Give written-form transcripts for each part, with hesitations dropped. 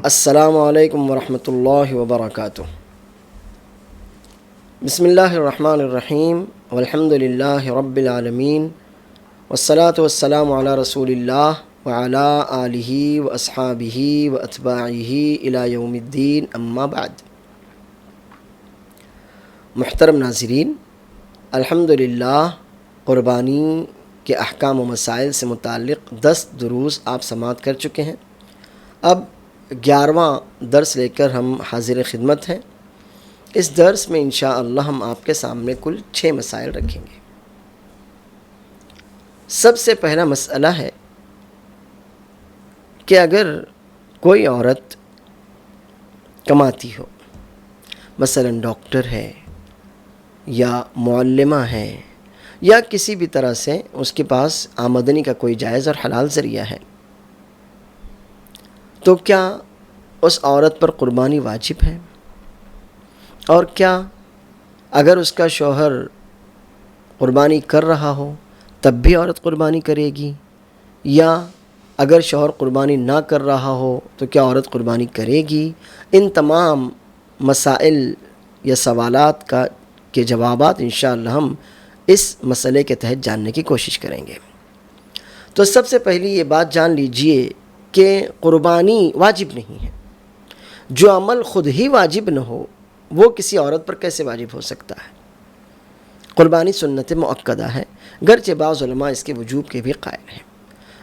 السلام علیکم ورحمۃ اللہ وبرکاتہ۔ بسم اللہ الرحمن الرحیم، والحمد للہ رب العالمین، والصلاة والسلام علی رسول اللہ وعلی آلہ واصحابہ واتباعہ الی یوم الدین، اما بعد۔ محترم ناظرین، الحمدللہ قربانی کے احکام و مسائل سے متعلق 10 دروس آپ سماعت کر چکے ہیں۔ اب 11واں درس لے کر ہم حاضر خدمت ہیں۔ اس درس میں انشاءاللہ ہم آپ کے سامنے کل 6 مسائل رکھیں گے۔ سب سے پہلا مسئلہ ہے کہ اگر کوئی عورت کماتی ہو، مثلا ڈاکٹر ہے یا معلمہ ہے یا کسی بھی طرح سے اس کے پاس آمدنی کا کوئی جائز اور حلال ذریعہ ہے، تو کیا اس عورت پر قربانی واجب ہے؟ اور کیا اگر اس کا شوہر قربانی کر رہا ہو تب بھی عورت قربانی کرے گی، یا اگر شوہر قربانی نہ کر رہا ہو تو کیا عورت قربانی کرے گی؟ ان تمام مسائل یا سوالات کے جوابات انشاءاللہ ہم اس مسئلے کے تحت جاننے کی کوشش کریں گے۔ تو سب سے پہلی یہ بات جان لیجئے کہ قربانی واجب نہیں ہے۔ جو عمل خود ہی واجب نہ ہو وہ کسی عورت پر کیسے واجب ہو سکتا ہے؟ قربانی سنت مؤکدہ ہے، گرچہ بعض علماء اس کے وجوب کے بھی قائل ہیں،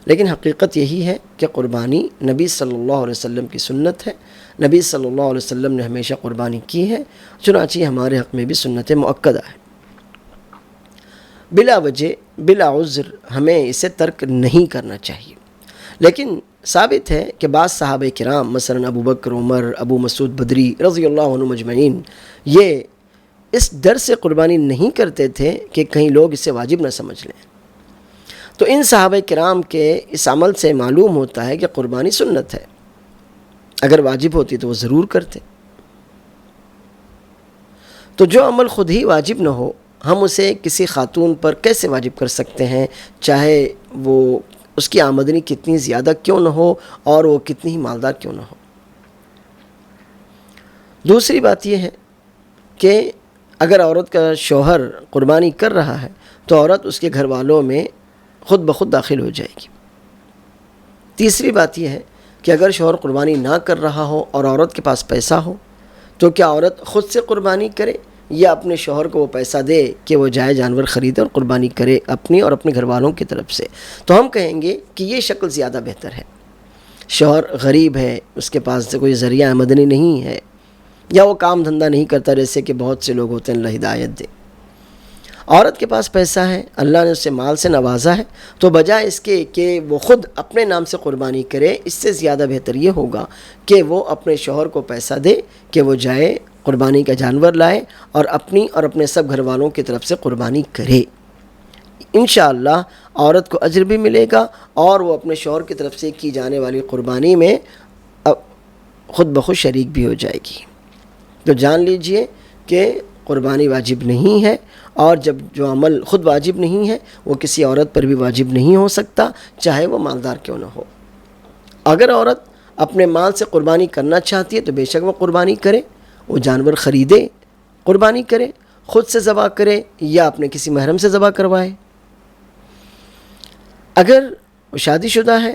لیکن حقیقت یہی ہے کہ قربانی نبی صلی اللہ علیہ وسلم کی سنت ہے۔ نبی صلی اللہ علیہ وسلم نے ہمیشہ قربانی کی ہے، چنانچہ ہمارے حق میں بھی سنت مؤکدہ ہے۔ بلا وجہ بلا عذر ہمیں اسے ترک نہیں کرنا چاہیے، لیکن ثابت ہے کہ بعض صحابہ کرام مثلا ابو بکر، عمر، ابو مسعود بدری رضی اللہ عنہ مجمعین یہ اس ڈر سے قربانی نہیں کرتے تھے کہ کہیں لوگ اسے واجب نہ سمجھ لیں۔ تو ان صحابہ کرام کے اس عمل سے معلوم ہوتا ہے کہ قربانی سنت ہے، اگر واجب ہوتی تو وہ ضرور کرتے۔ تو جو عمل خود ہی واجب نہ ہو ہم اسے کسی خاتون پر کیسے واجب کر سکتے ہیں، چاہے وہ اس کی آمدنی کتنی زیادہ کیوں نہ ہو اور وہ کتنی ہی مالدار کیوں نہ ہو۔ دوسری بات یہ ہے کہ اگر عورت کا شوہر قربانی کر رہا ہے تو عورت اس کے گھر والوں میں خود بخود داخل ہو جائے گی۔ تیسری بات یہ ہے کہ اگر شوہر قربانی نہ کر رہا ہو اور عورت کے پاس پیسہ ہو تو کیا عورت خود سے قربانی کرے یا اپنے شوہر کو وہ پیسہ دے کہ وہ جائے جانور خریدے اور قربانی کرے اپنی اور اپنے گھر والوں کی طرف سے؟ تو ہم کہیں گے کہ یہ شکل زیادہ بہتر ہے۔ شوہر غریب ہے، اس کے پاس سے کوئی ذریعہ آمدنی نہیں ہے، یا وہ کام دھندہ نہیں کرتا، جیسے کہ بہت سے لوگ ہوتے ہیں، اللہ ہدایت دے۔ عورت کے پاس پیسہ ہے، اللہ نے اسے مال سے نوازا ہے، تو بجائے اس کے کہ وہ خود اپنے نام سے قربانی کرے، اس سے زیادہ بہتر یہ ہوگا کہ وہ اپنے شوہر کو پیسہ دے کہ وہ جائے قربانی کا جانور لائے اور اپنی اور اپنے سب گھر والوں کی طرف سے قربانی کرے۔ انشاءاللہ عورت کو اجر بھی ملے گا اور وہ اپنے شوہر کی طرف سے کی جانے والی قربانی میں خود بخود شریک بھی ہو جائے گی۔ تو جان لیجئے کہ قربانی واجب نہیں ہے، اور جب جو عمل خود واجب نہیں ہے وہ کسی عورت پر بھی واجب نہیں ہو سکتا، چاہے وہ مالدار کیوں نہ ہو۔ اگر عورت اپنے مال سے قربانی کرنا چاہتی ہے تو بے شک وہ قربانی کرے، وہ جانور خریدے، قربانی کرے، خود سے ذبح کرے یا اپنے کسی محرم سے ذبح کروائے۔ اگر وہ شادی شدہ ہے،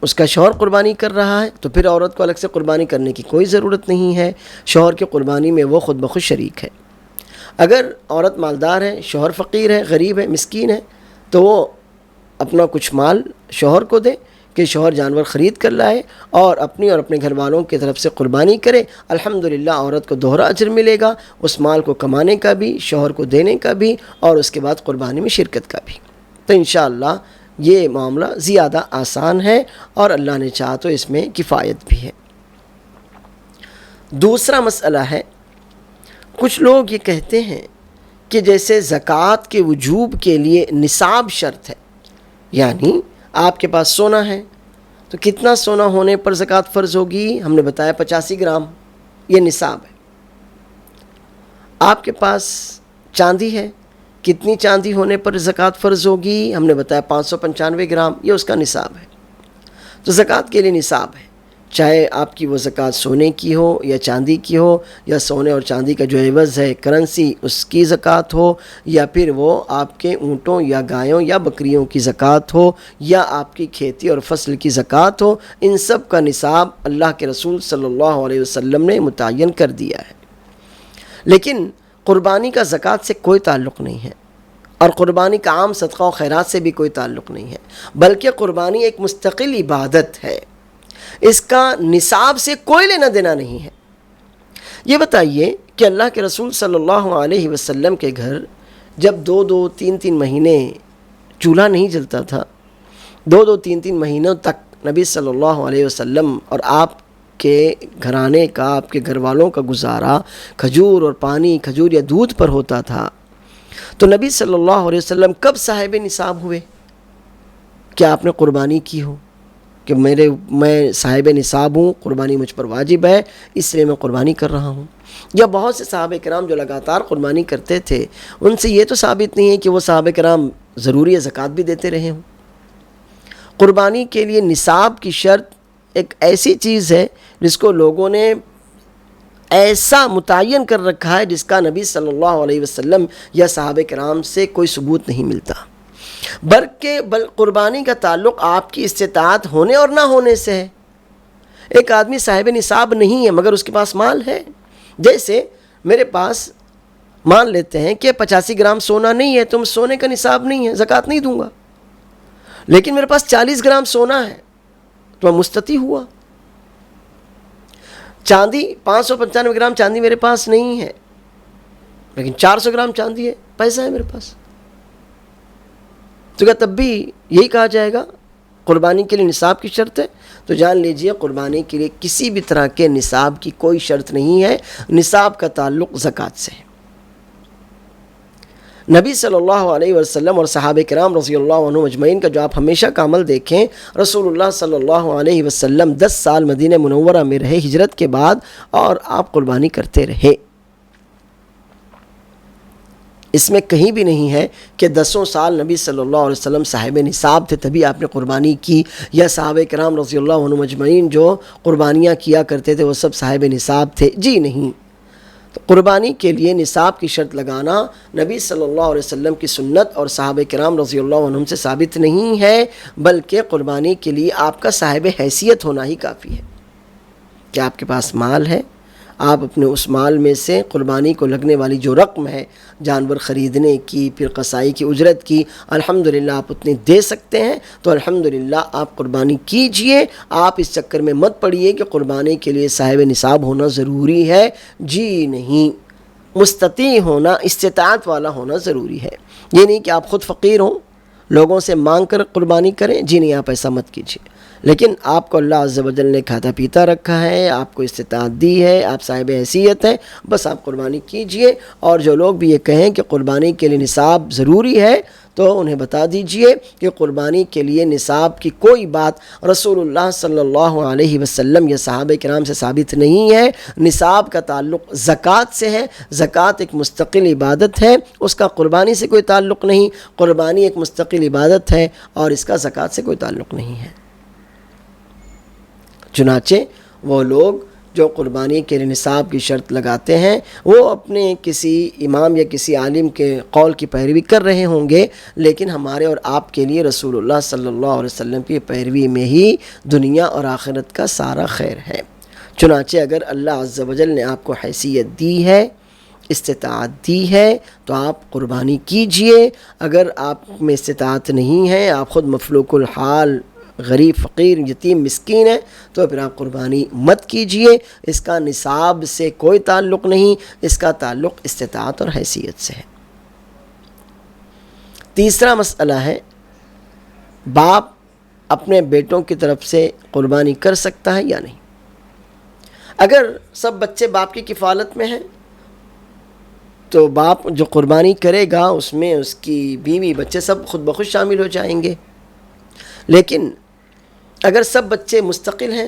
اس کا شوہر قربانی کر رہا ہے، تو پھر عورت کو الگ سے قربانی کرنے کی کوئی ضرورت نہیں ہے، شوہر کی قربانی میں وہ خود بخود شریک ہے۔ اگر عورت مالدار ہے، شوہر فقیر ہے، غریب ہے، مسکین ہے، تو وہ اپنا کچھ مال شوہر کو دے کہ شوہر جانور خرید کر لائے اور اپنی اور اپنے گھر والوں کی طرف سے قربانی کرے۔ الحمدللہ عورت کو دوہرا اجر ملے گا، اس مال کو کمانے کا بھی، شوہر کو دینے کا بھی، اور اس کے بعد قربانی میں شرکت کا بھی۔ تو انشاءاللہ یہ معاملہ زیادہ آسان ہے اور اللہ نے چاہا تو اس میں کفایت بھی ہے۔ دوسرا مسئلہ ہے، کچھ لوگ یہ کہتے ہیں کہ جیسے زکوٰۃ کے وجوب کے لیے نصاب شرط ہے، یعنی آپ کے پاس سونا ہے تو کتنا سونا ہونے پر زکوٰۃ فرض ہوگی؟ ہم نے بتایا 85 گرام، یہ نصاب ہے۔ آپ کے پاس چاندی ہے، کتنی چاندی ہونے پر زکوٰۃ فرض ہوگی؟ ہم نے بتایا 595 گرام، یہ اس کا نصاب ہے۔ تو زکوٰۃ کے لیے نصاب ہے، چاہے آپ کی وہ زکوٰۃ سونے کی ہو یا چاندی کی ہو، یا سونے اور چاندی کا جو عوض ہے کرنسی اس کی زکوٰۃ ہو، یا پھر وہ آپ کے اونٹوں یا گایوں یا بکریوں کی زکوٰۃ ہو، یا آپ کی کھیتی اور فصل کی زکوٰۃ ہو، ان سب کا نصاب اللہ کے رسول صلی اللہ علیہ وسلم نے متعین کر دیا ہے۔ لیکن قربانی کا زکوٰۃ سے کوئی تعلق نہیں ہے، اور قربانی کا عام صدقہ و خیرات سے بھی کوئی تعلق نہیں ہے، بلکہ قربانی ایک مستقل عبادت ہے، اس کا نصاب سے کوئی لینا دینا نہیں ہے۔ یہ بتائیے کہ اللہ کے رسول صلی اللہ علیہ وسلم کے گھر جب 2-3 مہینے چولہا نہیں جلتا تھا، 2-3 مہینوں تک نبی صلی اللہ علیہ وسلم اور آپ کے گھرانے کا، آپ کے گھر والوں کا گزارا کھجور اور پانی، کھجور یا دودھ پر ہوتا تھا، تو نبی صلی اللہ علیہ وسلم کب صاحب نصاب ہوئے؟ کیا آپ نے قربانی کی ہو کہ میں صاحب نصاب ہوں، قربانی مجھ پر واجب ہے، اس لیے میں قربانی کر رہا ہوں؟ یا بہت سے صحابہ کرام جو لگاتار قربانی کرتے تھے، ان سے یہ تو ثابت نہیں ہے کہ وہ صحابہ کرام ضروری زکوٰۃ بھی دیتے رہے ہوں۔ قربانی کے لیے نصاب کی شرط ایک ایسی چیز ہے جس کو لوگوں نے ایسا متعین کر رکھا ہے جس کا نبی صلی اللہ علیہ وسلم یا صحابہ کرام سے کوئی ثبوت نہیں ملتا، بلکہ قربانی کا تعلق آپ کی استطاعت ہونے اور نہ ہونے سے ہے۔ ایک آدمی صاحب نصاب نہیں ہے مگر اس کے پاس مال ہے، جیسے میرے پاس مان لیتے ہیں کہ 85 گرام سونا نہیں ہے، تم سونے کا نصاب نہیں ہے، زکوٰۃ نہیں دوں گا، لیکن میرے پاس 40 گرام سونا ہے تو میں مستطیع ہوا۔ چاندی 595 گرام چاندی میرے پاس نہیں ہے، لیکن 400 گرام چاندی ہے، پیسہ ہے میرے پاس، تو کیا تب بھی یہی کہا جائے گا قربانی کے لیے نصاب کی شرط ہے؟ تو جان لیجئے قربانی کے لیے کسی بھی طرح کے نصاب کی کوئی شرط نہیں ہے، نصاب کا تعلق زکوٰۃ سے ہے۔ نبی صلی اللہ علیہ وسلم اور صحابہ کرام رضی اللہ عنہم اجمعین کا جو آپ ہمیشہ کا عمل دیکھیں، رسول اللہ صلی اللہ علیہ وسلم 10 سال مدینہ منورہ میں رہے ہجرت کے بعد، اور آپ قربانی کرتے رہے۔ اس میں کہیں بھی نہیں ہے کہ 10 سال نبی صلی اللہ علیہ وسلم صاحب نصاب تھے تبھی آپ نے قربانی کی، یا صحابہ کرام رضی اللہ عنہم اجمعین جو قربانیاں کیا کرتے تھے وہ سب صاحب نصاب تھے، جی نہیں۔ تو قربانی کے لیے نصاب کی شرط لگانا نبی صلی اللہ علیہ وسلم کی سنت اور صحابہ کرام رضی اللہ عنہم سے ثابت نہیں ہے، بلکہ قربانی کے لیے آپ کا صاحب حیثیت ہونا ہی کافی ہے کہ آپ کے پاس مال ہے، آپ اپنے اس مال میں سے قربانی کو لگنے والی جو رقم ہے جانور خریدنے کی، پھر قصائی کی اجرت کی، الحمدللہ آپ اتنے دے سکتے ہیں تو الحمدللہ آپ قربانی کیجئے۔ آپ اس چکر میں مت پڑیے کہ قربانی کے لیے صاحب نصاب ہونا ضروری ہے، جی نہیں، مستطیع ہونا، استطاعت والا ہونا ضروری ہے۔ یہ نہیں کہ آپ خود فقیر ہوں، لوگوں سے مانگ کر قربانی کریں، جی نہیں، آپ ایسا مت کیجیے۔ لیکن آپ کو اللہ عز و جل نے کھاتا پیتا رکھا ہے، آپ کو استطاعت دی ہے، آپ صاحب حیثیت ہیں، بس آپ قربانی کیجئے۔ اور جو لوگ بھی یہ کہیں کہ قربانی کے لیے نصاب ضروری ہے تو انہیں بتا دیجئے کہ قربانی کے لیے نصاب کی کوئی بات رسول اللہ صلی اللہ علیہ وسلم یا صحابہ کرام سے ثابت نہیں ہے۔ نصاب کا تعلق زکوٰۃ سے ہے، زکوٰۃ ایک مستقل عبادت ہے، اس کا قربانی سے کوئی تعلق نہیں، قربانی ایک مستقل عبادت ہے اور اس کا زکوٰۃ سے کوئی تعلق نہیں ہے۔ چنانچہ وہ لوگ جو قربانی کے لیے نصاب کی شرط لگاتے ہیں وہ اپنے کسی امام یا کسی عالم کے قول کی پیروی کر رہے ہوں گے، لیکن ہمارے اور آپ کے لیے رسول اللہ صلی اللہ علیہ وسلم کی پیروی میں ہی دنیا اور آخرت کا سارا خیر ہے۔ چنانچہ اگر اللہ عز و جل نے آپ کو حیثیت دی ہے، استطاعت دی ہے تو آپ قربانی کیجئے۔ اگر آپ میں استطاعت نہیں ہے، آپ خود مفلوک الحال، غریب، فقیر، یتیم، مسکین ہے، تو پھر آپ قربانی مت کیجئے۔ اس کا نصاب سے کوئی تعلق نہیں، اس کا تعلق استطاعت اور حیثیت سے ہے۔ تیسرا مسئلہ ہے، باپ اپنے بیٹوں کی طرف سے قربانی کر سکتا ہے یا نہیں۔ اگر سب بچے باپ کی کفالت میں ہیں تو باپ جو قربانی کرے گا اس میں اس کی بیوی، بچے سب خود بخود شامل ہو جائیں گے۔ لیکن اگر سب بچے مستقل ہیں،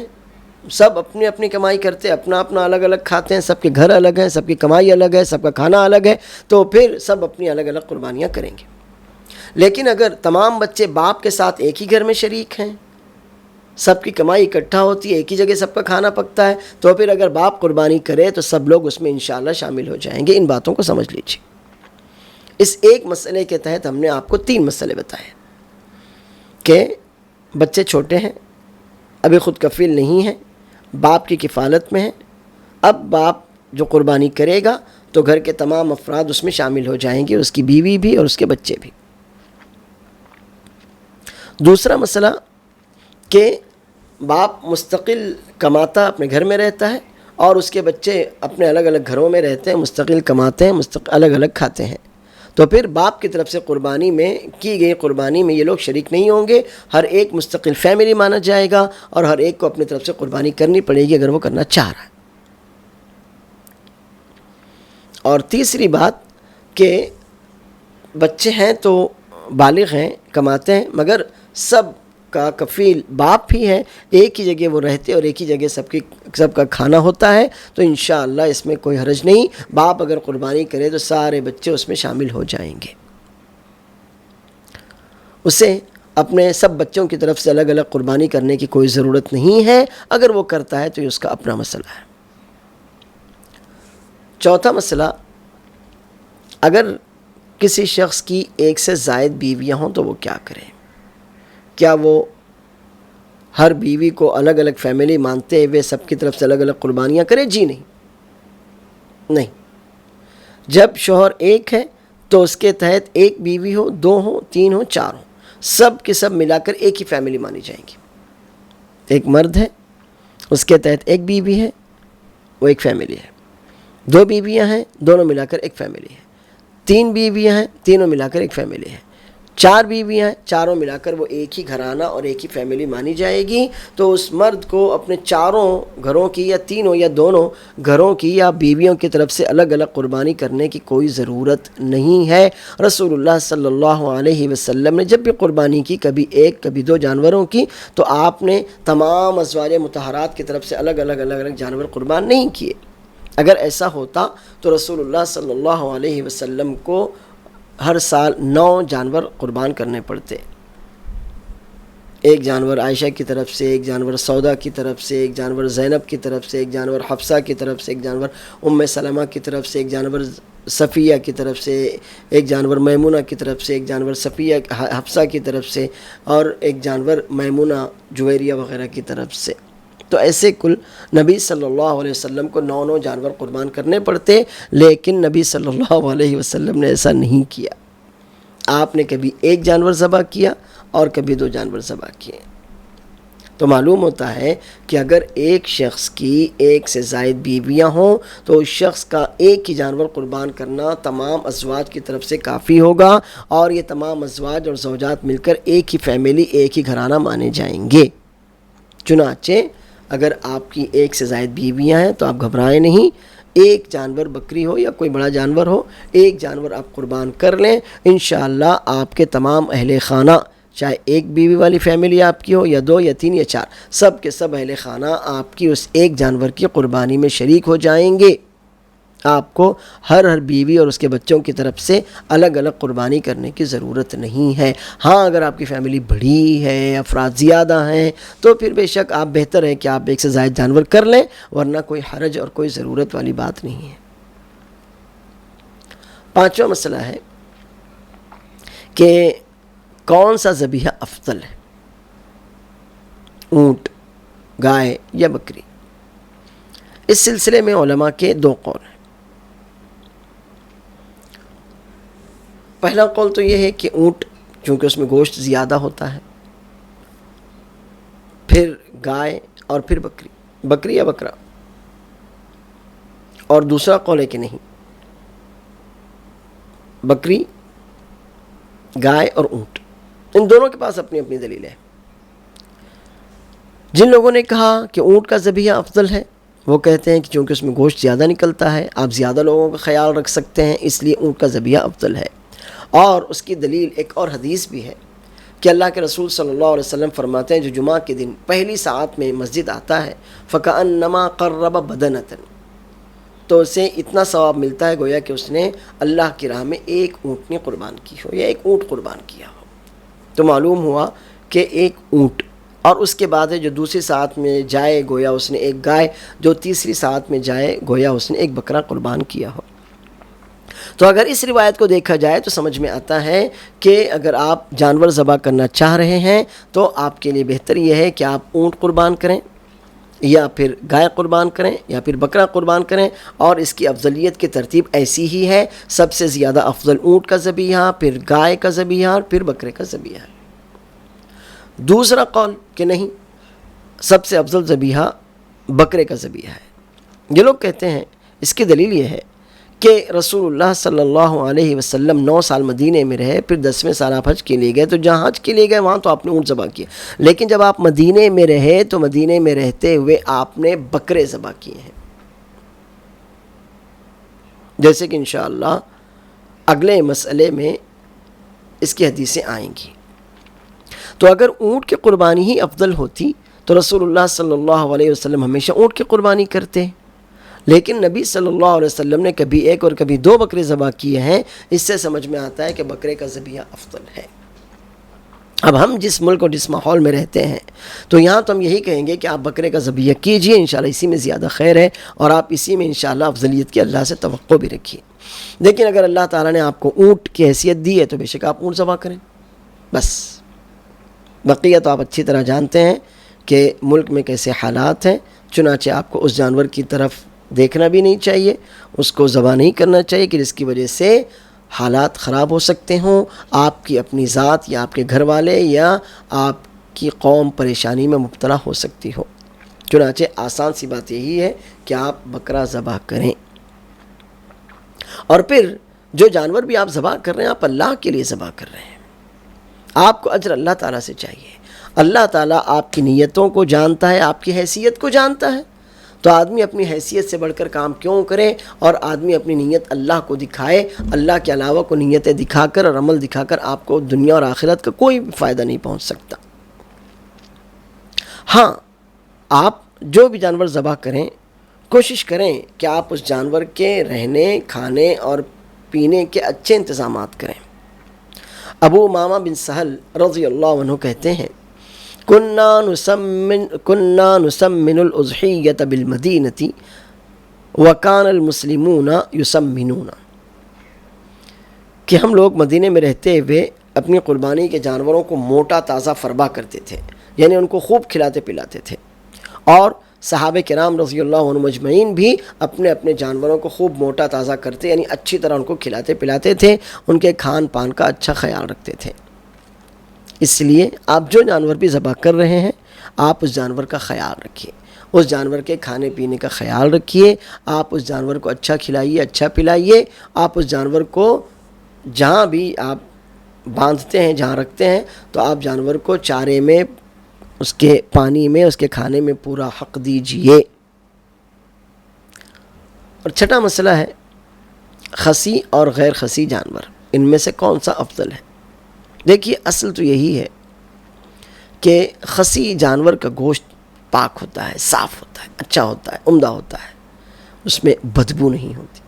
سب اپنی اپنی کمائی کرتے ہیں، اپنا اپنا الگ الگ کھاتے ہیں، سب کے گھر الگ ہیں، سب کی کمائی الگ ہے، سب کا کھانا الگ ہے، تو پھر سب اپنی الگ الگ قربانیاں کریں گے۔ لیکن اگر تمام بچے باپ کے ساتھ ایک ہی گھر میں شریک ہیں، سب کی کمائی اکٹھا ہوتی ہے، ایک ہی جگہ سب کا کھانا پکتا ہے، تو پھر اگر باپ قربانی کرے تو سب لوگ اس میں انشاءاللہ شامل ہو جائیں گے۔ ان باتوں کو سمجھ لیجیے۔ اس ایک مسئلے کے تحت ہم نے آپ کو 3 مسئلے بتائے کہ بچے چھوٹے ہیں، ابھی خود کفیل نہیں ہیں، باپ کی کفالت میں ہیں، اب باپ جو قربانی کرے گا تو گھر کے تمام افراد اس میں شامل ہو جائیں گے، اس کی بیوی بھی اور اس کے بچے بھی۔ دوسرا مسئلہ کہ باپ مستقل کماتا اپنے گھر میں رہتا ہے اور اس کے بچے اپنے الگ الگ گھروں میں رہتے ہیں، مستقل کماتے ہیں، الگ الگ کھاتے ہیں، تو پھر باپ کی طرف سے قربانی میں کی گئی قربانی میں یہ لوگ شریک نہیں ہوں گے، ہر ایک مستقل فیملی مانا جائے گا اور ہر ایک کو اپنی طرف سے قربانی کرنی پڑے گی اگر وہ کرنا چاہ رہا ہے۔ اور تیسری بات کہ بچے ہیں تو بالغ ہیں، کماتے ہیں، مگر سب کا کفیل باپ ہی ہے، ایک ہی جگہ وہ رہتے اور ایک ہی جگہ سب کا کھانا ہوتا ہے، تو انشاءاللہ اس میں کوئی حرج نہیں، باپ اگر قربانی کرے تو سارے بچے اس میں شامل ہو جائیں گے، اسے اپنے سب بچوں کی طرف سے الگ الگ قربانی کرنے کی کوئی ضرورت نہیں ہے، اگر وہ کرتا ہے تو یہ اس کا اپنا مسئلہ ہے۔ چوتھا مسئلہ، اگر کسی شخص کی ایک سے زائد بیویاں ہوں تو وہ کیا کرے؟ کیا وہ ہر بیوی کو الگ الگ فیملی مانتے ہوئے سب کی طرف سے الگ الگ قربانیاں کرے؟ جی نہیں۔ جب شوہر ایک ہے تو اس کے تحت ایک بیوی ہو، 2 ہو، 3 ہو، 4 ہو، سب کے سب ملا کر ایک ہی فیملی مانی جائیں گی۔ ایک مرد ہے، اس کے تحت ایک بیوی ہے، وہ ایک فیملی ہے۔ 2 بیویاں ہیں، دونوں ملا کر ایک فیملی ہے۔ 3 بیویاں ہیں، تینوں ملا کر ایک فیملی ہے۔ 4 بیویاں ہیں، چاروں ملا کر وہ ایک ہی گھرانہ اور ایک ہی فیملی مانی جائے گی، تو اس مرد کو اپنے چاروں گھروں کی یا تینوں یا دونوں گھروں کی یا بیویوں کی طرف سے الگ الگ قربانی کرنے کی کوئی ضرورت نہیں ہے۔ رسول اللہ صلی اللہ علیہ وسلم نے جب بھی قربانی کی، کبھی ایک کبھی 2 جانوروں کی، تو آپ نے تمام ازواج مطہرات کی طرف سے الگ الگ جانور قربان نہیں کیے۔ اگر ایسا ہوتا تو رسول اللہ صلی اللہ علیہ وسلم کو ہر سال 9 جانور قربان کرنے پڑتے، ایک جانور عائشہ کی طرف سے، ایک جانور سودا کی طرف سے، ایک جانور زینب کی طرف سے، ایک جانور حفصہ کی طرف سے، ایک جانور ام سلمہ کی طرف سے، ایک جانور صفیہ کی طرف سے، ایک جانور میمونہ کی طرف سے، ایک جانور صفیہ حفصہ کی طرف سے، اور ایک جانور میمونہ جویریہ وغیرہ کی طرف سے۔ تو ایسے کل نبی صلی اللہ علیہ وسلم کو 9 جانور قربان کرنے پڑتے، لیکن نبی صلی اللہ علیہ وسلم نے ایسا نہیں کیا۔ آپ نے کبھی ایک جانور ذبح کیا اور کبھی 2 جانور ذبح کیے۔ تو معلوم ہوتا ہے کہ اگر ایک شخص کی ایک سے زائد بیویاں ہوں تو اس شخص کا ایک ہی جانور قربان کرنا تمام ازواج کی طرف سے کافی ہوگا، اور یہ تمام ازواج اور زوجات مل کر ایک ہی فیملی، ایک ہی گھرانہ مانے جائیں گے۔ چنانچہ اگر آپ کی ایک سے زائد بیویاں ہیں تو آپ گھبرائیں نہیں، ایک جانور بکری ہو یا کوئی بڑا جانور ہو، ایک جانور آپ قربان کر لیں، انشاءاللہ آپ کے تمام اہل خانہ، چاہے ایک بیوی والی فیملی آپ کی ہو یا 2 یا 3 یا 4، سب کے سب اہل خانہ آپ کی اس ایک جانور کی قربانی میں شریک ہو جائیں گے۔ آپ کو ہر بیوی اور اس کے بچوں کی طرف سے الگ الگ قربانی کرنے کی ضرورت نہیں ہے۔ ہاں اگر آپ کی فیملی بڑی ہے، افراد زیادہ ہیں، تو پھر بے شک آپ بہتر ہے کہ آپ ایک سے زائد جانور کر لیں، ورنہ کوئی حرج اور کوئی ضرورت والی بات نہیں ہے۔ 5واں مسئلہ ہے کہ کون سا ذبیحہ افضل ہے، اونٹ، گائے یا بکری؟ اس سلسلے میں علماء کے 2 قول ہیں۔ پہلا قول تو یہ ہے کہ اونٹ، چونکہ اس میں گوشت زیادہ ہوتا ہے، پھر گائے اور پھر بکری یا بکرا۔ اور دوسرا قول ہے کہ نہیں، بکری، گائے اور اونٹ، ان دونوں کے پاس اپنی اپنی دلیل ہے۔ جن لوگوں نے کہا کہ اونٹ کا ذبیحہ افضل ہے، وہ کہتے ہیں کہ چونکہ اس میں گوشت زیادہ نکلتا ہے، آپ زیادہ لوگوں کا خیال رکھ سکتے ہیں، اس لیے اونٹ کا ذبیحہ افضل ہے۔ اور اس کی دلیل ایک اور حدیث بھی ہے کہ اللہ کے رسول صلی اللہ علیہ وسلم فرماتے ہیں جو جمعہ کے دن پہلی ساعت میں مسجد آتا ہے فَكَأَنَّمَا قَرَّبَ بَدَنَةً، تو اسے اتنا ثواب ملتا ہے گویا کہ اس نے اللہ کی راہ میں ایک اونٹنی قربان کی ہو یا ایک اونٹ قربان کیا ہو۔ تو معلوم ہوا کہ ایک اونٹ، اور اس کے بعد ہے جو دوسری ساعت میں جائے گویا اس نے ایک گائے، جو تیسری ساعت میں جائے گویا اس نے ایک بکرا قربان کیا ہو۔ تو اگر اس روایت کو دیکھا جائے تو سمجھ میں آتا ہے کہ اگر آپ جانور ذبح کرنا چاہ رہے ہیں تو آپ کے لیے بہتر یہ ہے کہ آپ اونٹ قربان کریں یا پھر گائے قربان کریں یا پھر بکرا قربان کریں، اور اس کی افضلیت کی ترتیب ایسی ہی ہے، سب سے زیادہ افضل اونٹ کا ذبیحہ، پھر گائے کا ذبیحہ اور پھر بکرے کا ذبیحہ۔ دوسرا قول کہ نہیں، سب سے افضل ذبیحہ بکرے کا ذبیحہ ہے۔ یہ لوگ کہتے ہیں اس کی دلیل یہ ہے کہ رسول اللہ صلی اللہ علیہ وسلم 9 سال مدینے میں رہے، پھر 10ویں سال آپ حج کے لیے گئے، تو جہاں حج کے لیے گئے وہاں تو آپ نے اونٹ ذبح کیا، لیکن جب آپ مدینے میں رہے تو مدینے میں رہتے ہوئے آپ نے بکرے ذبح کیے ہیں، جیسے کہ انشاءاللہ اگلے مسئلے میں اس کی حدیثیں آئیں گی۔ تو اگر اونٹ کی قربانی ہی افضل ہوتی تو رسول اللہ صلی اللہ علیہ وسلم ہمیشہ اونٹ کی قربانی کرتے، لیکن نبی صلی اللہ علیہ وسلم نے کبھی ایک اور کبھی 2 بکرے ذبح کیے ہیں، اس سے سمجھ میں آتا ہے کہ بکرے کا ذبیحہ افضل ہے۔ اب ہم جس ملک اور جس ماحول میں رہتے ہیں تو یہاں تو ہم یہی کہیں گے کہ آپ بکرے کا ذبیحہ کیجئے، انشاءاللہ اسی میں زیادہ خیر ہے، اور آپ اسی میں انشاءاللہ افضلیت کی اللہ سے توقع بھی رکھیے۔ لیکن اگر اللہ تعالیٰ نے آپ کو اونٹ کی حیثیت دی ہے تو بے شک آپ اونٹ ذبح کریں، بس بقیہ تو آپ اچھی طرح جانتے ہیں کہ ملک میں کیسے حالات ہیں، چنانچہ آپ کو اس جانور کی طرف دیکھنا بھی نہیں چاہیے، اس کو ذبح نہیں کرنا چاہیے کہ جس کی وجہ سے حالات خراب ہو سکتے ہوں، آپ کی اپنی ذات یا آپ کے گھر والے یا آپ کی قوم پریشانی میں مبتلا ہو سکتی ہو۔ چنانچہ آسان سی بات یہی ہے کہ آپ بکرا ذبح کریں، اور پھر جو جانور بھی آپ ذبح کر رہے ہیں آپ اللہ کے لیے ذبح کر رہے ہیں، آپ کو اجر اللہ تعالیٰ سے چاہیے۔ اللہ تعالیٰ آپ کی نیتوں کو جانتا ہے، آپ کی حیثیت کو جانتا ہے، تو آدمی اپنی حیثیت سے بڑھ کر کام کیوں کرے، اور آدمی اپنی نیت اللہ کو دکھائے، اللہ کے علاوہ کو نیتیں دکھا کر اور عمل دکھا کر آپ کو دنیا اور آخرت کا کوئی بھی فائدہ نہیں پہنچ سکتا۔ ہاں، آپ جو بھی جانور ذبح کریں کوشش کریں کہ آپ اس جانور کے رہنے، کھانے اور پینے کے اچھے انتظامات کریں۔ ابو امامہ بن سہل رضی اللہ عنہ کہتے ہیں كنا نسمن الأضحية بالمدينة وكان المسلمون يسمنون، کہ ہم لوگ مدینے میں رہتے ہوئے اپنی قربانی کے جانوروں کو موٹا تازہ فربا کرتے تھے، یعنی ان کو خوب کھلاتے پلاتے تھے، اور صحابہ کرام رضی اللہ عنہ مجمعین بھی اپنے اپنے جانوروں کو خوب موٹا تازہ کرتے، یعنی اچھی طرح ان کو کھلاتے پلاتے تھے، ان کے کھان پان کا اچھا خیال رکھتے تھے۔ اس لیے آپ جو جانور بھی ذبح کر رہے ہیں آپ اس جانور کا خیال رکھیے، اس جانور کے کھانے پینے کا خیال رکھیے، آپ اس جانور کو اچھا کھلائیے، اچھا پلائیے، آپ اس جانور کو جہاں بھی آپ باندھتے ہیں، جہاں رکھتے ہیں، تو آپ جانور کو چارے میں، اس کے پانی میں، اس کے کھانے میں پورا حق دیجئے۔ اور چھٹا مسئلہ ہے خسی اور غیر خسی جانور، ان میں سے کون سا افضل ہے؟ دیکھیے اصل تو یہی ہے کہ خسی جانور کا گوشت پاک ہوتا ہے، صاف ہوتا ہے، اچھا ہوتا ہے، عمدہ ہوتا ہے، اس میں بدبو نہیں ہوتی،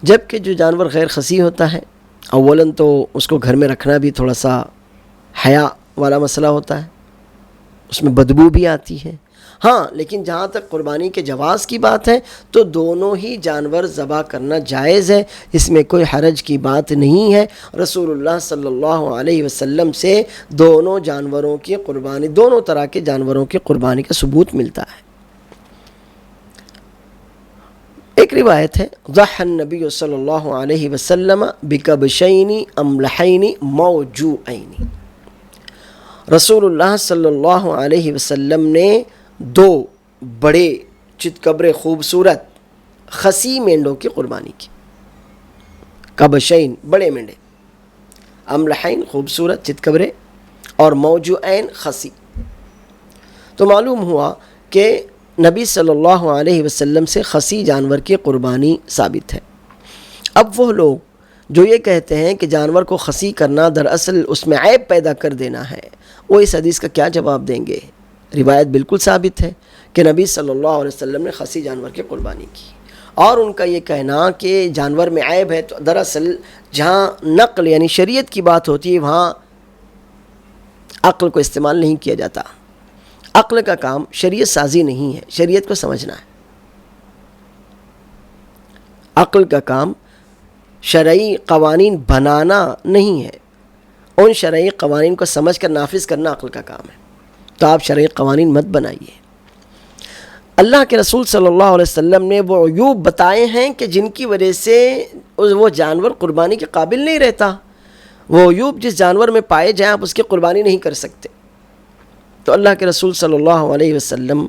جبکہ جو جانور غیر خسی ہوتا ہے اولاً تو اس کو گھر میں رکھنا بھی تھوڑا سا حیا والا مسئلہ ہوتا ہے، اس میں بدبو بھی آتی ہے۔ ہاں، لیکن جہاں تک قربانی کے جواز کی بات ہے تو دونوں ہی جانور ذبح کرنا جائز ہے، اس میں کوئی حرج کی بات نہیں ہے۔ رسول اللہ صلی اللہ علیہ وسلم سے دونوں جانوروں کی قربانی، دونوں طرح کے جانوروں کی قربانی کا ثبوت ملتا ہے۔ ایک روایت ہے ضحى النبی صلی اللہ علیہ وسلم بکبشین املحین موجوعین، رسول اللہ صلی اللہ علیہ وسلم نے 2 بڑے چتکبرے خوبصورت خسی مینڈوں کی قربانی کی۔ کبشین بڑے مینڈے، املحین خوبصورت چتکبرے، اور موجوعین خسی۔ تو معلوم ہوا کہ نبی صلی اللہ علیہ وسلم سے خسی جانور کی قربانی ثابت ہے۔ اب وہ لوگ جو یہ کہتے ہیں کہ جانور کو خصی کرنا دراصل اس میں عیب پیدا کر دینا ہے، وہ اس حدیث کا کیا جواب دیں گے؟ روایت بالکل ثابت ہے کہ نبی صلی اللہ علیہ وسلم نے خصی جانور کی قربانی کی، اور ان کا یہ کہنا کہ جانور میں عیب ہے، تو دراصل جہاں نقل یعنی شریعت کی بات ہوتی ہے وہاں عقل کو استعمال نہیں کیا جاتا۔ عقل کا کام شریعت سازی نہیں ہے، شریعت کو سمجھنا ہے۔ عقل کا کام شرعی قوانین بنانا نہیں ہے، ان شرعی قوانین کو سمجھ کر نافذ کرنا عقل کا کام ہے۔ تو آپ شرعی قوانین مت بنائیے۔ اللہ کے رسول صلی اللہ علیہ وسلم نے وہ عیوب بتائے ہیں کہ جن کی وجہ سے وہ جانور قربانی کے قابل نہیں رہتا۔ وہ عیوب جس جانور میں پائے جائیں آپ اس کی قربانی نہیں کر سکتے۔ تو اللہ کے رسول صلی اللہ علیہ وسلم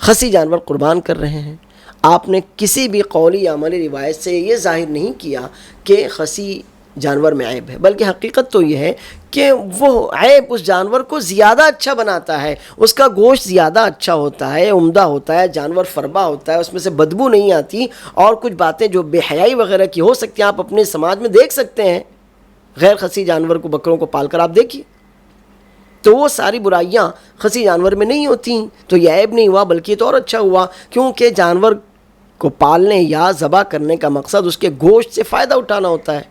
خصی جانور قربان کر رہے ہیں۔ آپ نے کسی بھی قولی یا عملی روایت سے یہ ظاہر نہیں کیا کہ خصی جانور میں عیب ہے، بلکہ حقیقت تو یہ ہے کہ وہ عیب اس جانور کو زیادہ اچھا بناتا ہے، اس کا گوشت زیادہ اچھا ہوتا ہے، عمدہ ہوتا ہے، جانور فربا ہوتا ہے، اس میں سے بدبو نہیں آتی، اور کچھ باتیں جو بے حیائی وغیرہ کی ہو سکتی ہیں آپ اپنے سماج میں دیکھ سکتے ہیں۔ غیر خصی جانور کو، بکروں کو پال کر آپ دیکھیے، تو وہ ساری برائیاں خصی جانور میں نہیں ہوتی، تو یہ عیب نہیں ہوا بلکہ تو اور اچھا ہوا، کیونکہ جانور کو پالنے یا ذبح کرنے کا مقصد اس کے گوشت سے فائدہ اٹھانا ہوتا ہے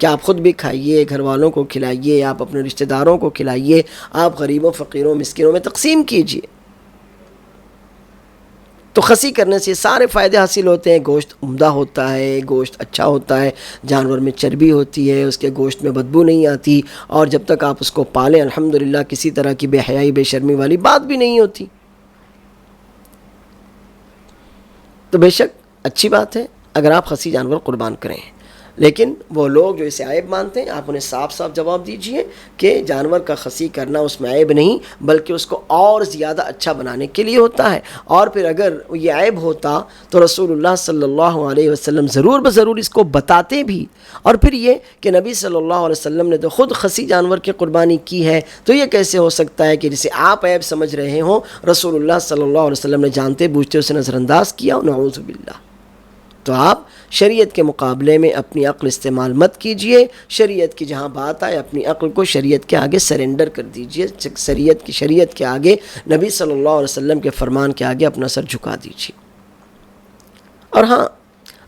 کہ آپ خود بھی کھائیے، گھر والوں کو کھلائیے، آپ اپنے رشتہ داروں کو کھلائیے، آپ غریبوں، فقیروں، مسکینوں میں تقسیم کیجیے۔ تو خصی کرنے سے سارے فائدے حاصل ہوتے ہیں، گوشت عمدہ ہوتا ہے، گوشت اچھا ہوتا ہے، جانور میں چربی ہوتی ہے، اس کے گوشت میں بدبو نہیں آتی، اور جب تک آپ اس کو پالیں الحمدللہ کسی طرح کی بے حیائی، بے شرمی والی بات بھی نہیں ہوتی۔ تو بے شک اچھی بات ہے اگر آپ خصی جانور قربان کریں، لیکن وہ لوگ جو اسے عیب مانتے ہیں آپ انہیں صاف صاف جواب دیجئے کہ جانور کا خصی کرنا اس میں عیب نہیں بلکہ اس کو اور زیادہ اچھا بنانے کے لیے ہوتا ہے، اور پھر اگر یہ عیب ہوتا تو رسول اللہ صلی اللہ علیہ وسلم ضرور بضرور اس کو بتاتے بھی۔ اور پھر یہ کہ نبی صلی اللہ علیہ وسلم نے تو خود خصی جانور کی قربانی کی ہے، تو یہ کیسے ہو سکتا ہے کہ جسے آپ عیب سمجھ رہے ہوں رسول اللہ صلی اللہ علیہ وسلم نے جانتے بوجھتے اسے نظر انداز کیا؟ نعوذ باللہ۔ تو آپ شریعت کے مقابلے میں اپنی عقل استعمال مت کیجئے، شریعت کی جہاں بات آئے اپنی عقل کو شریعت کے آگے سرنڈر کر دیجئے، شریعت کے آگے، نبی صلی اللہ علیہ وسلم کے فرمان کے آگے اپنا سر جھکا دیجئے۔ اور ہاں،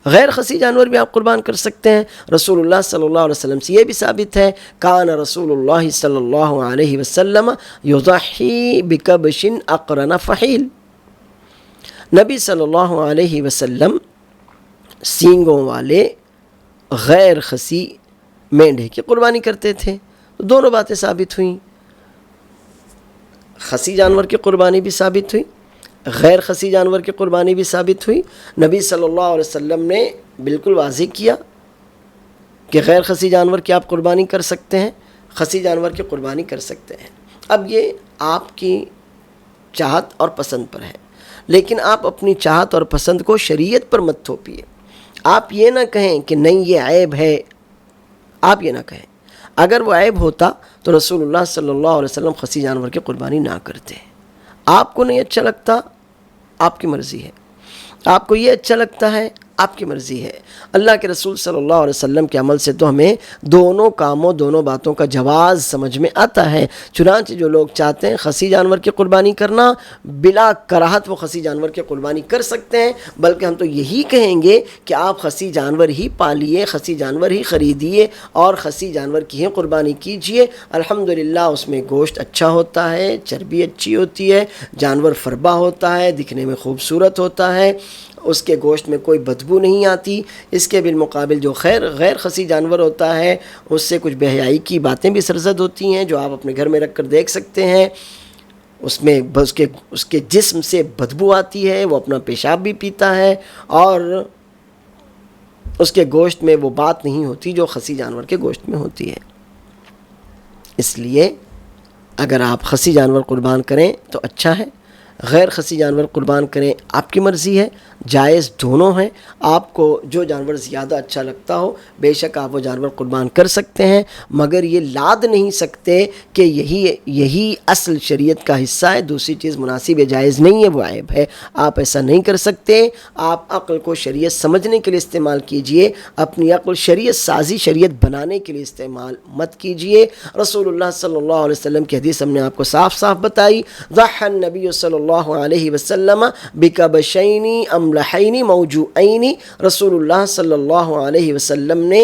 غیر خصی جانور بھی آپ قربان کر سکتے ہیں۔ رسول اللہ صلی اللہ علیہ وسلم سے یہ بھی ثابت ہے، کان رسول اللہ صلی اللہ علیہ وسلم یضحی بکبش اقرن فحیل۔ نبی صلی اللہ علیہ وسلم سینگوں والے غیر خصی مینڈھے کی قربانی کرتے تھے۔ دونوں باتیں ثابت ہوئیں، خصی جانور کی قربانی بھی ثابت ہوئی، غیر خصی جانور کی قربانی بھی ثابت ہوئی۔ نبی صلی اللہ علیہ وسلم نے بالکل واضح کیا کہ غیر خصی جانور کی آپ قربانی کر سکتے ہیں، خصی جانور کی قربانی کر سکتے ہیں۔ اب یہ آپ کی چاہت اور پسند پر ہے، لیکن آپ اپنی چاہت اور پسند کو شریعت پر مت تھوپیے۔ آپ یہ نہ کہیں کہ نہیں یہ عیب ہے، آپ یہ نہ کہیں۔ اگر وہ عیب ہوتا تو رسول اللہ صلی اللہ علیہ وسلم خصی جانور کی قربانی نہ کرتے۔ آپ کو نہیں اچھا لگتا، آپ کی مرضی ہے، آپ کو یہ اچھا لگتا ہے، آپ کی مرضی ہے۔ اللہ کے رسول صلی اللہ علیہ وسلم کے عمل سے تو ہمیں دونوں کاموں، دونوں باتوں کا جواز سمجھ میں آتا ہے۔ چنانچہ جو لوگ چاہتے ہیں خصی جانور کی قربانی کرنا، بلا کراہت وہ خصی جانور کی قربانی کر سکتے ہیں، بلکہ ہم تو یہی کہیں گے کہ آپ خصی جانور ہی پالیے، خصی جانور ہی خریدیے اور خصی جانور کی ہی قربانی کیجئے۔ الحمدللہ اس میں گوشت اچھا ہوتا ہے، چربی اچھی ہوتی ہے، جانور فربا ہوتا ہے، دکھنے میں خوبصورت ہوتا ہے، اس کے گوشت میں کوئی بدبو نہیں آتی۔ اس کے بالمقابل جو غیر خصی جانور ہوتا ہے اس سے کچھ بے حیائی کی باتیں بھی سرزد ہوتی ہیں جو آپ اپنے گھر میں رکھ کر دیکھ سکتے ہیں۔ اس میں اس کے جسم سے بدبو آتی ہے، وہ اپنا پیشاب بھی پیتا ہے، اور اس کے گوشت میں وہ بات نہیں ہوتی جو خصی جانور کے گوشت میں ہوتی ہے۔ اس لیے اگر آپ خصی جانور قربان کریں تو اچھا ہے، غیر خصی جانور قربان کریں آپ کی مرضی ہے۔ جائز دونوں ہیں. آپ کو جو جانور زیادہ اچھا لگتا ہو بے شک آپ وہ جانور قربان کر سکتے ہیں، مگر یہ لاد نہیں سکتے کہ یہی اصل شریعت کا حصہ ہے، دوسری چیز مناسب یا جائز نہیں ہے، وہ عیب ہے. آپ ایسا نہیں کر سکتے. آپ عقل کو شریعت سمجھنے کے لیے استعمال کیجئے، اپنی عقل شریعت سازی، شریعت بنانے کے لیے استعمال مت کیجئے. رسول اللہ صلی اللہ علیہ وسلم کی حدیث ہم نے آپ کو صاف صاف بتائی، ضحى النبی صلی اللہ علیہ وسلم بکبشین املحین موجوعین. رسول اللہ صلی اللہ علیہ وسلم نے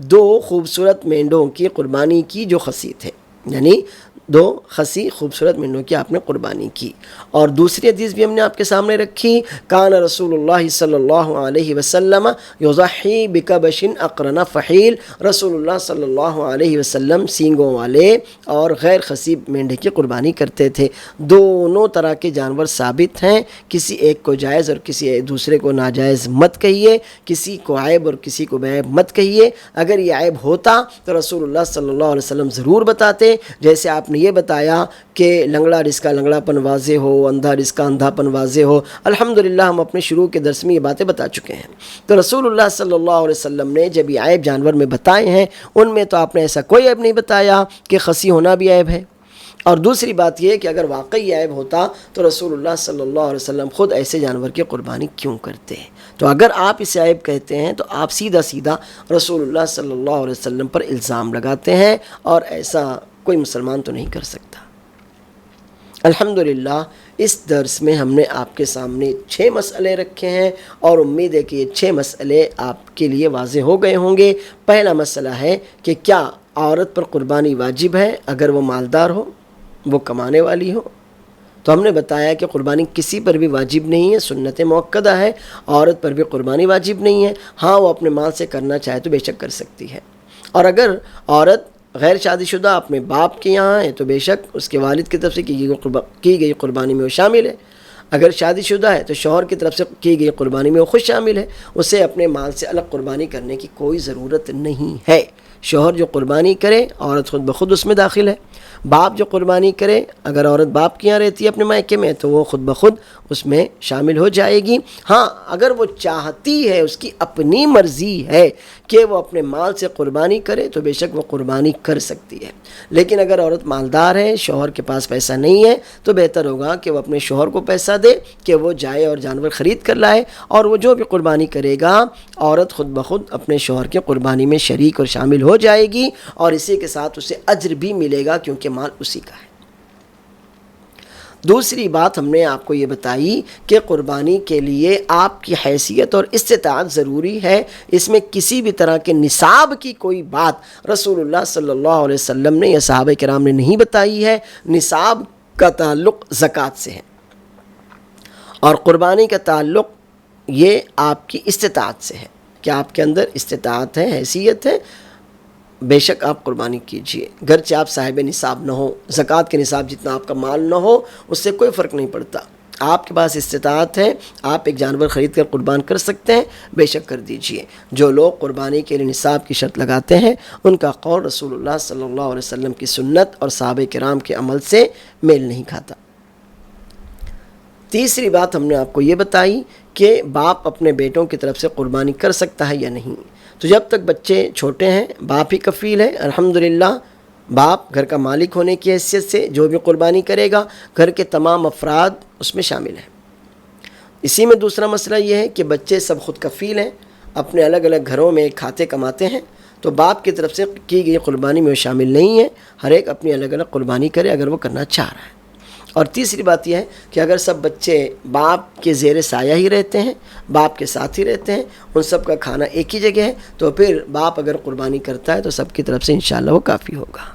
2 خوبصورت مینڈوں کی قربانی کی جو خصی تھے، یعنی 2 خصی خوبصورت مینڈوں کی آپ نے قربانی کی. اور دوسری حدیث بھی ہم نے آپ کے سامنے رکھی، کان رسول اللہ صلی اللہ علیہ وسلم یضحی بکبش اقرن فحیل. رسول اللہ صلی اللہ علیہ وسلم سینگوں والے اور غیر خصی مینڈے کی قربانی کرتے تھے. دونوں طرح کے جانور ثابت ہیں، کسی ایک کو جائز اور کسی دوسرے کو ناجائز مت کہیے، کسی کو عیب اور کسی کو بعیب مت کہیے. اگر یہ عیب ہوتا تو رسول اللہ صلی اللہ علیہ وسلم ضرور بتاتے. جیسے آپ نے یہ بتایا کہ لنگڑا جس کا لنگڑا پن واضح ہو، اندھا جس کا اندھا پن واضح ہو. الحمدللہ ہم اپنے شروع کے درس میں یہ باتیں بتا چکے ہیں. تو رسول اللہ صلی اللہ علیہ وسلم نے جب یہ عیب جانور میں بتائے ہیں، ان میں تو آپ نے ایسا کوئی عیب نہیں بتایا کہ خصی ہونا بھی عیب ہے. اور دوسری بات یہ کہ اگر واقعی عیب ہوتا تو رسول اللہ صلی اللہ علیہ وسلم خود ایسے جانور کی قربانی کیوں کرتے ہیں؟ تو اگر آپ اسے عیب کہتے ہیں تو آپ سیدھا رسول اللہ صلی اللہ علیہ وسلم پر الزام لگاتے ہیں، اور ایسا کوئی مسلمان تو نہیں کر سکتا. الحمدللہ اس درس میں ہم نے آپ کے سامنے 6 مسئلے رکھے ہیں، اور امید ہے کہ یہ 6 مسئلے آپ کے لیے واضح ہو گئے ہوں گے. پہلا مسئلہ ہے کہ کیا عورت پر قربانی واجب ہے اگر وہ مالدار ہو، وہ کمانے والی ہو؟ تو ہم نے بتایا کہ قربانی کسی پر بھی واجب نہیں ہے، سنت مؤکدہ ہے. عورت پر بھی قربانی واجب نہیں ہے، ہاں وہ اپنے مال سے کرنا چاہے تو بے شک کر سکتی ہے. اور اگر عورت غیر شادی شدہ اپنے باپ کے یہاں ہے تو بے شک اس کے والد کی طرف سے کی گئی قربانی میں وہ شامل ہے. اگر شادی شدہ ہے تو شوہر کی طرف سے کی گئی قربانی میں وہ خود شامل ہے. اسے اپنے مال سے الگ قربانی کرنے کی کوئی ضرورت نہیں ہے. شوہر جو قربانی کرے عورت خود بخود اس میں داخل ہے. باپ جو قربانی کرے، اگر عورت باپ کے یہاں رہتی ہے اپنے مائکے میں، تو وہ خود بخود اس میں شامل ہو جائے گی. ہاں اگر وہ چاہتی ہے، اس کی اپنی مرضی ہے کہ وہ اپنے مال سے قربانی کرے تو بے شک وہ قربانی کر سکتی ہے. لیکن اگر عورت مالدار ہے، شوہر کے پاس پیسہ نہیں ہے، تو بہتر ہوگا کہ وہ اپنے شوہر کو پیسہ دے کہ وہ جائے اور جانور خرید کر لائے، اور وہ جو بھی قربانی کرے گا عورت خود بخود اپنے شوہر کی قربانی میں شریک اور شامل ہو جائے گی، اور اسی کے ساتھ اسے اجر بھی ملے گا کیونکہ مال اسی کا ہے. دوسری بات ہم نے آپ کو یہ بتائی کہ قربانی کے لیے آپ کی حیثیت اور استطاعت ضروری ہے. اس میں کسی بھی طرح کے نصاب کی کوئی بات رسول اللہ صلی اللہ علیہ وسلم نے یا صحابہ کرام نے نہیں بتائی ہے. نصاب کا تعلق زکوٰۃ سے ہے، اور قربانی کا تعلق یہ آپ کی استطاعت سے ہے کہ آپ کے اندر استطاعت ہے، حیثیت ہے. بے شک آپ قربانی کیجئے، گرچہ آپ صاحب نصاب نہ ہو. زکوٰۃ کے نصاب جتنا آپ کا مال نہ ہو اس سے کوئی فرق نہیں پڑتا. آپ کے پاس استطاعت ہے، آپ ایک جانور خرید کر قربان کر سکتے ہیں، بے شک کر دیجئے. جو لوگ قربانی کے لیے نصاب کی شرط لگاتے ہیں ان کا قول رسول اللہ صلی اللہ علیہ وسلم کی سنت اور صحابہ کرام کے عمل سے میل نہیں کھاتا. تیسری بات ہم نے آپ کو یہ بتائی کہ باپ اپنے بیٹوں کی طرف سے قربانی کر سکتا ہے یا نہیں. تو جب تک بچے چھوٹے ہیں باپ ہی کفیل ہے. الحمدللہ باپ گھر کا مالک ہونے کی حیثیت سے جو بھی قربانی کرے گا گھر کے تمام افراد اس میں شامل ہیں. اسی میں دوسرا مسئلہ یہ ہے کہ بچے سب خود کفیل ہیں، اپنے الگ الگ گھروں میں کھاتے کماتے ہیں، تو باپ کی طرف سے کی گئی قربانی میں وہ شامل نہیں ہے. ہر ایک اپنی الگ الگ قربانی کرے اگر وہ کرنا چاہ رہا ہے. اور تیسری بات یہ ہے کہ اگر سب بچے باپ کے زیر سایہ ہی رہتے ہیں، باپ کے ساتھ ہی رہتے ہیں، ان سب کا کھانا ایک ہی جگہ ہے، تو پھر باپ اگر قربانی کرتا ہے تو سب کی طرف سے انشاءاللہ وہ کافی ہوگا.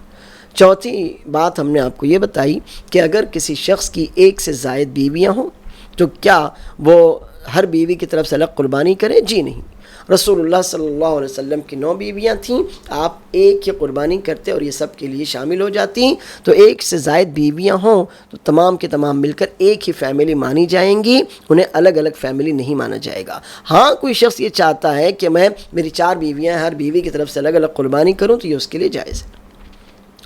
چوتھی بات ہم نے آپ کو یہ بتائی کہ اگر کسی شخص کی 1 سے زائد بیویاں ہوں تو کیا وہ ہر بیوی کی طرف سے الگ قربانی کرے؟ جی نہیں. رسول اللہ صلی اللہ علیہ وسلم کی 9 بیویاں تھیں، آپ ایک ہی قربانی کرتے اور یہ سب کے لیے شامل ہو جاتی. تو 1 سے زائد بیویاں ہوں تو تمام کے تمام مل کر ایک ہی فیملی مانی جائیں گی، انہیں الگ الگ فیملی نہیں مانا جائے گا. ہاں کوئی شخص یہ چاہتا ہے کہ میری 4 بیویاں ہیں، ہر بیوی کی طرف سے الگ الگ قربانی کروں، تو یہ اس کے لیے جائز ہے.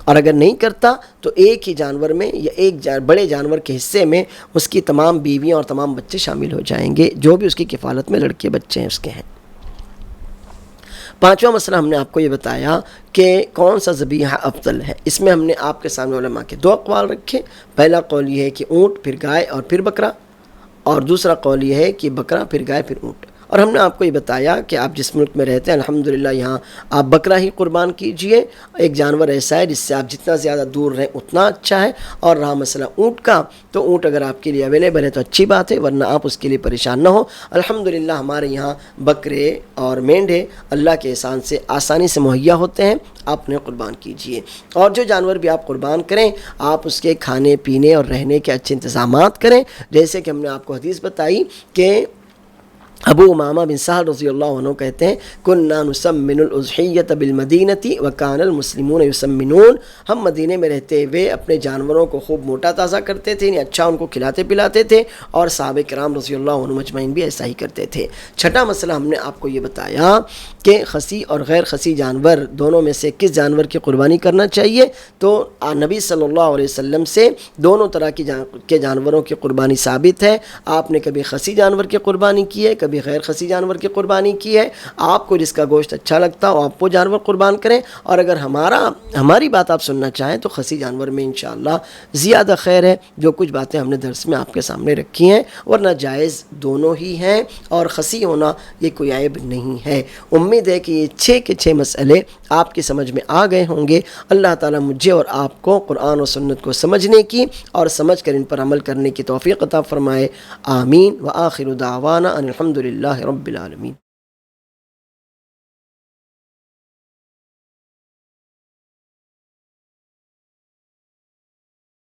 اور اگر نہیں کرتا تو ایک ہی جانور میں یا ایک بڑے جانور کے حصے میں اس کی تمام بیویاں اور تمام بچے شامل ہو جائیں گے جو بھی اس کی کفالت میں لڑکے بچے ہیں اس کے ہیں۔ پانچواں مسئلہ ہم نے آپ کو یہ بتایا کہ کون سا ذبیحہ افضل ہے۔ اس میں ہم نے آپ کے سامنے علماء کے دو اقوال رکھے۔ پہلا قول یہ ہے کہ اونٹ پھر گائے اور پھر بکرا، اور دوسرا قول یہ ہے کہ بکرا پھر گائے پھر اونٹ۔ اور ہم نے آپ کو یہ بتایا کہ آپ جس ملک میں رہتے ہیں الحمدللہ یہاں آپ بکرا ہی قربان کیجئے، ایک جانور ایسا ہے جس سے آپ جتنا زیادہ دور رہیں اتنا اچھا ہے۔ اور رہا مسئلہ اونٹ کا، تو اونٹ اگر آپ کے لیے اویلیبل ہے تو اچھی بات ہے، ورنہ آپ اس کے لیے پریشان نہ ہو۔ الحمدللہ ہمارے یہاں بکرے اور مینڈھے اللہ کے احسان سے آسانی سے مہیا ہوتے ہیں، آپ انہیں قربان کیجئے۔ اور جو جانور بھی آپ قربان کریں آپ اس کے کھانے پینے اور رہنے کے اچھے انتظامات کریں، جیسے کہ ہم نے آپ کو حدیث بتائی کہ ابو امامہ بن سہل رضی اللہ عنہ کہتے ہیں کننا نسمن الاضحیۃ بالمدینۃ وکان المسلمون یسمنون، ہم مدینے میں رہتے ہوئے اپنے جانوروں کو خوب موٹا تازہ کرتے تھے، یعنی اچھا ان کو کھلاتے پلاتے تھے، اور صحابہ کرام رضی اللہ عنہ مجمعین بھی ایسا ہی کرتے تھے۔ چھٹا مسئلہ ہم نے آپ کو یہ بتایا کہ خسی اور غیر خسی جانور دونوں میں سے کس جانور کی قربانی کرنا چاہیے، تو نبی صلی اللہ علیہ وسلم سے دونوں طرح کے جانوروں کی قربانی ثابت ہے۔ آپ نے کبھی خسی جانور کی قربانی کی ہے، کبھی غیر خسی جانور کی قربانی کی ہے۔ آپ کو جس کا گوشت اچھا لگتا ہو آپ وہ جانور قربان کریں، اور اگر ہماری بات آپ سننا چاہیں تو خسی جانور میں انشاءاللہ زیادہ خیر ہے۔ جو کچھ باتیں ہم نے درس میں آپ کے سامنے رکھی ہیں، ورنہ جائز دونوں ہی ہیں، اور خسی ہونا یہ کوئی عیب نہیں ہے۔ امید ہے کہ یہ 6 کے 6 مسئلے آپ کی سمجھ میں آ گئے ہوں گے۔ اللہ تعالیٰ مجھے اور آپ کو قرآن و سنت کو سمجھنے کی اور سمجھ کر ان پر عمل کرنے کی توفیق عطا فرمائے۔ آمین۔ وآخر دعوانا ان الحمد للہ رب العالمین۔